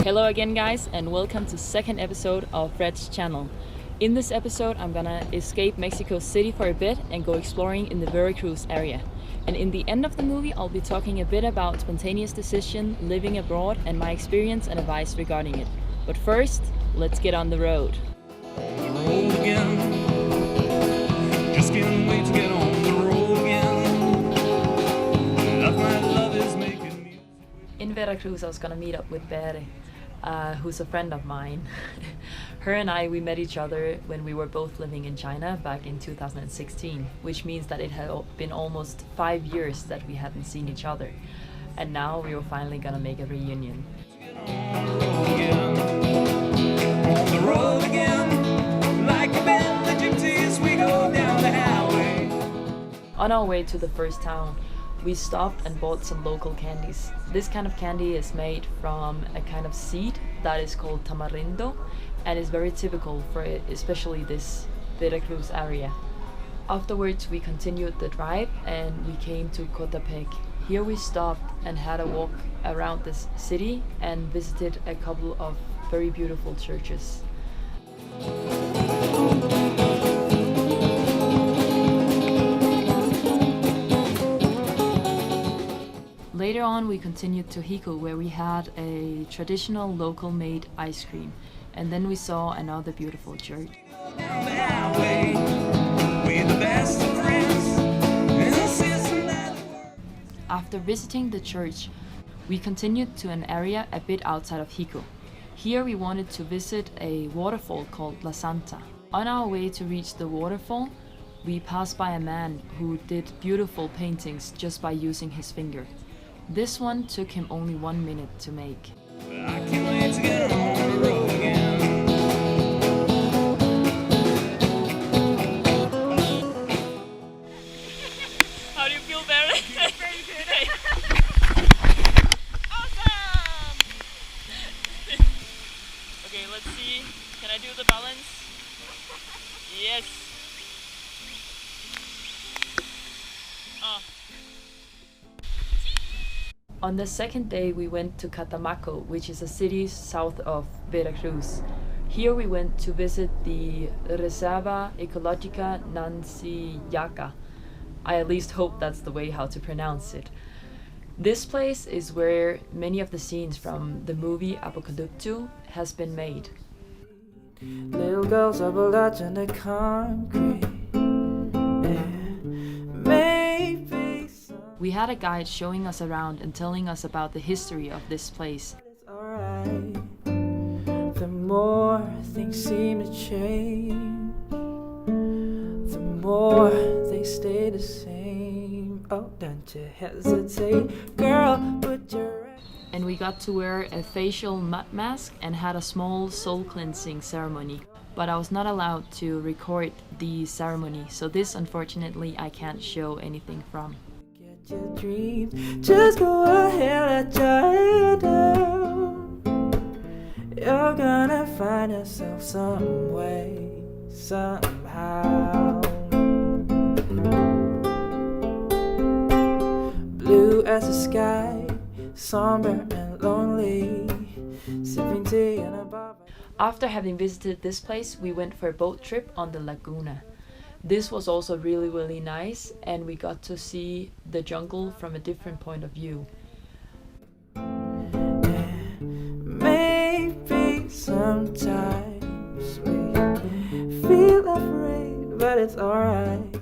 Hello again guys, and welcome to second episode of Fred's channel. In this episode I'm gonna escape Mexico City for a bit and go exploring in the Veracruz area. And in the end of the movie I'll be talking a bit about spontaneous decision, living abroad, and my experience and advice regarding it. But first, let's get on the road. Just can't wait to get on the road again. Love my love is making me. In Veracruz I was gonna meet up with Bere, who's a friend of mine. Her and we met each other when we were both living in China back in 2016, which means that it had been almost 5 years that we hadn't seen each other. And now we were finally gonna make a reunion. On the road again, like a band of gypsies, we go down the highway. On our way to the first town, we stopped and bought some local candies. This kind of candy is made from a kind of seed that is called tamarindo and is very typical for especially this Veracruz area. Afterwards we continued the drive and we came to Catemaco. Here we stopped and had a walk around this city and visited a couple of very beautiful churches. Later on we continued to Hiko, where we had a traditional local made ice cream, and then we saw another beautiful church. Down the highway, we're the best of friends, and the system that After visiting the church, we continued to an area a bit outside of Hiko. Here we wanted to visit a waterfall called La Santa. On our way to reach the waterfall, we passed by a man who did beautiful paintings just by using his finger. This one took him only 1 minute to make. I can't wait to get on the road again. How do you feel, Barry? Very good. Awesome! Okay, let's see. Can I do the balance? Yes. On the second day we went to Catemaco, which is a city south of Veracruz. Here we went to visit the Reserva Ecológica Nancillaca. I at least hope that's the way how to pronounce it. This place is where many of the scenes from the movie Ep.2 has been made. Little girls are blood in the concrete. Maybe We had a guide showing us around and telling us about the history of this place. it's alright. The more things seem to change, the more they stay the same. Oh, don't you hesitate, girl, put your And we got to wear a facial mud mask and had a small soul cleansing ceremony. But I was not allowed to record the ceremony, so this unfortunately I can't show anything from. get your dreams. Just go ahead, let your head down. You're gonna find yourself some way, somehow. Blue as the sky, somber and lonely, sipping tea in a bar. After having visited this place, we went for a boat trip on the laguna. This was also really nice, and we got to see the jungle from a different point of view. Maybe sometimes we feel afraid, but it's alright.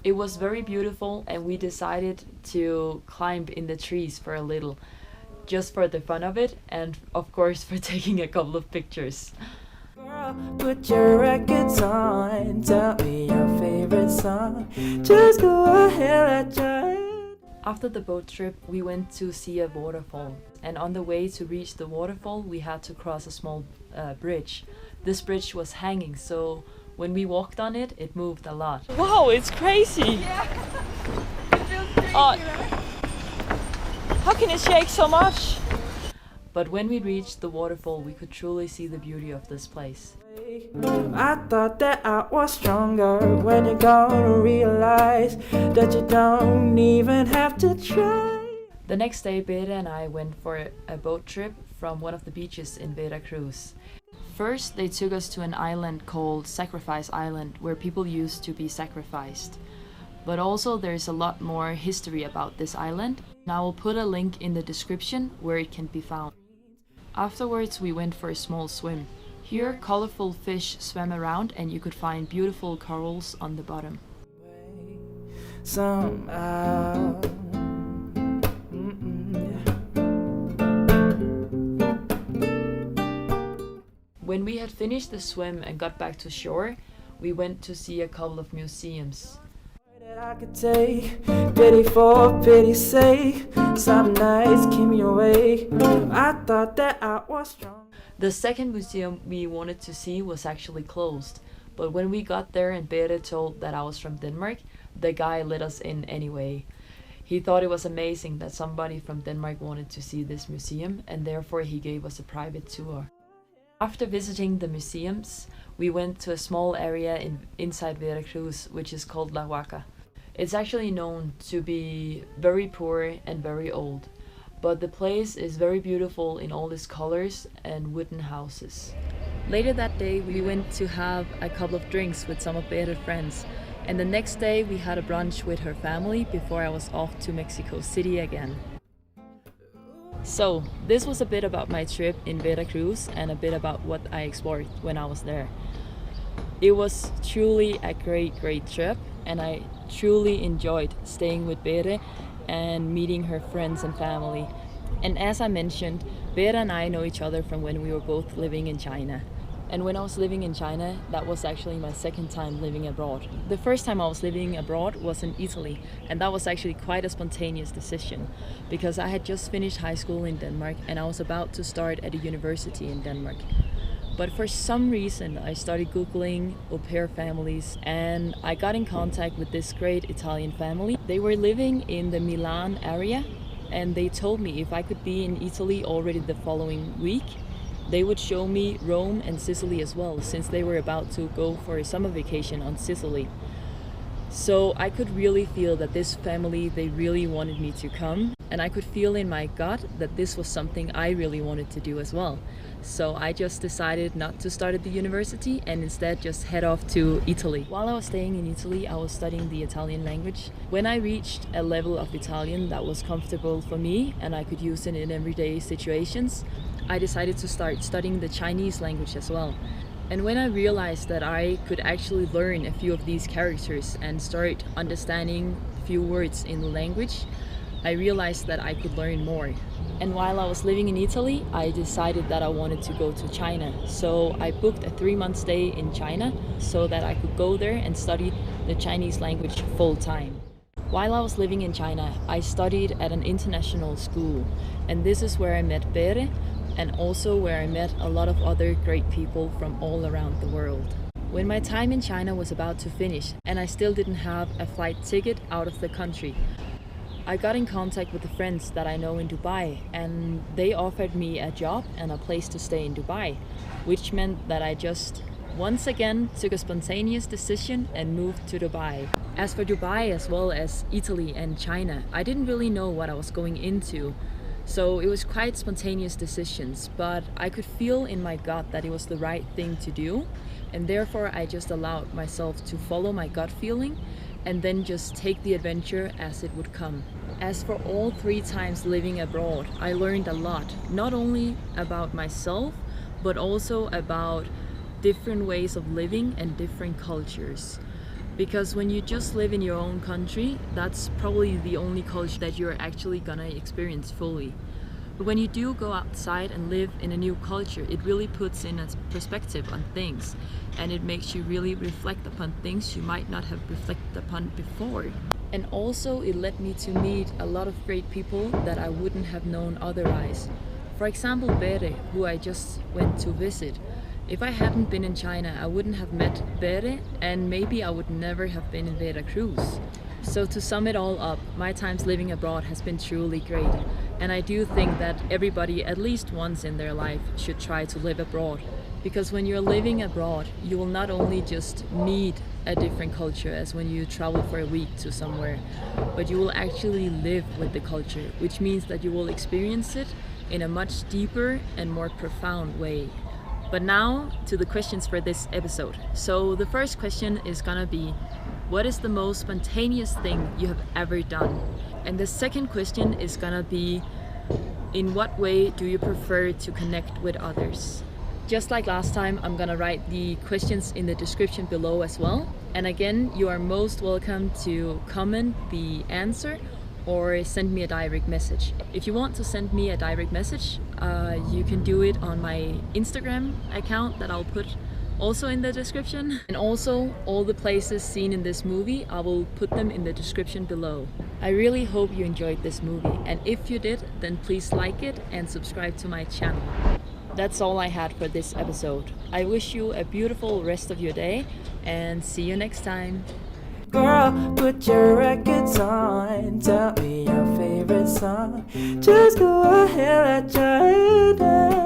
It was very beautiful, and we decided to climb in the trees for a little, just for the fun of it, and of course for taking a couple of pictures. Girl, put your records on, tell me your favorite song. Just go ahead, let your head. After the boat trip, we went to see a waterfall, and on the way to reach the waterfall, we had to cross a small bridge. This bridge was hanging, so when we walked on it, it moved a lot. Wow, it's crazy! Yeah. It feels crazy, right? How can it shake so much? But when we reached the waterfall, we could truly see the beauty of this place. I thought that I was stronger. When you're gonna realize that you don't even have to try. The next day, Beda and I went for a boat trip from one of the beaches in Veracruz. First, they took us to an island called Sacrifice Island, where people used to be sacrificed. But also there's a lot more history about this island, and I will put a link in the description where it can be found. Afterwards, we went for a small swim. Here, colorful fish swam around and you could find beautiful corals on the bottom. Somehow. When we had finished the swim and got back to shore, we went to see a couple of museums. That I could take pity for pity's sake. Some nights keep me away. I thought that I was strong. The second museum we wanted to see was actually closed, but when we got there and Bere told that I was from Denmark, the guy let us in anyway. He thought it was amazing that somebody from Denmark wanted to see this museum, and therefore he gave us a private tour. After visiting the museums, we went to a small area inside Veracruz, which is called La Huaca. It's actually known to be very poor and very old, but the place is very beautiful in all its colors and wooden houses. Later that day, we went to have a couple of drinks with some of Bere's friends, and the next day we had a brunch with her family before I was off to Mexico City again. So, this was a bit about my trip in Veracruz and a bit about what I explored when I was there. It was truly a great trip, and I truly enjoyed staying with Bere and meeting her friends and family. And as I mentioned, Bere and I know each other from when we were both living in China. And when I was living in China, that was actually my second time living abroad. The first time I was living abroad was in Italy, and that was actually quite a spontaneous decision, because I had just finished high school in Denmark and I was about to start at a university in Denmark. But for some reason, I started Googling au pair families, and I got in contact with this great Italian family. They were living in the Milan area, and they told me if I could be in Italy already the following week, they would show me Rome and Sicily as well, since they were about to go for a summer vacation on Sicily. So I could really feel that this family, they really wanted me to come, and I could feel in my gut that this was something I really wanted to do as well. So I just decided not to start at the university and instead just head off to Italy. While I was staying in Italy, I was studying the Italian language. When I reached a level of Italian that was comfortable for me and I could use it in everyday situations, I decided to start studying the Chinese language as well. And when I realized that I could actually learn a few of these characters and start understanding a few words in the language, I realized that I could learn more. And while I was living in Italy, I decided that I wanted to go to China. So I booked a 3-month stay in China so that I could go there and study the Chinese language full time. While I was living in China, I studied at an international school, and this is where I met Bere, and also where I met a lot of other great people from all around the world. When my time in China was about to finish and I still didn't have a flight ticket out of the country, I got in contact with the friends that I know in Dubai, and they offered me a job and a place to stay in Dubai, which meant that I just once again took a spontaneous decision and moved to Dubai. As for Dubai as well as Italy and China, I didn't really know what I was going into. So it was quite spontaneous decisions, but I could feel in my gut that it was the right thing to do, and therefore I just allowed myself to follow my gut feeling and then just take the adventure as it would come. As for all 3 times living abroad, I learned a lot, not only about myself, but also about different ways of living and different cultures. Because when you just live in your own country, that's probably the only culture that you're actually gonna experience fully. But when you do go outside and live in a new culture, it really puts in a perspective on things, and it makes you really reflect upon things you might not have reflected upon before. And also it led me to meet a lot of great people that I wouldn't have known otherwise. For example, Bere, who I just went to visit. If I hadn't been in China, I wouldn't have met Bere, and maybe I would never have been in Veracruz. So to sum it all up, my times living abroad has been truly great, and I do think that everybody at least once in their life should try to live abroad. Because when you're living abroad, you will not only just meet a different culture as when you travel for a week to somewhere, but you will actually live with the culture, which means that you will experience it in a much deeper and more profound way. But now to the questions for this episode. So the first question is gonna be, what is the most spontaneous thing you have ever done? And the second question is gonna be, in what way do you prefer to connect with others? Just like last time, I'm gonna write the questions in the description below as well. And again, you are most welcome to comment the answer or send me a direct message. If you want to send me a direct message, you can do it on my Instagram account that I'll put also in the description. And also, all the places seen in this movie, I will put them in the description below. I really hope you enjoyed this movie, and if you did, then please like it and subscribe to my channel. That's all I had for this episode. I wish you a beautiful rest of your day, and see you next time. Girl, put your records on. Tell me your favorite song. Just go ahead, let your head down.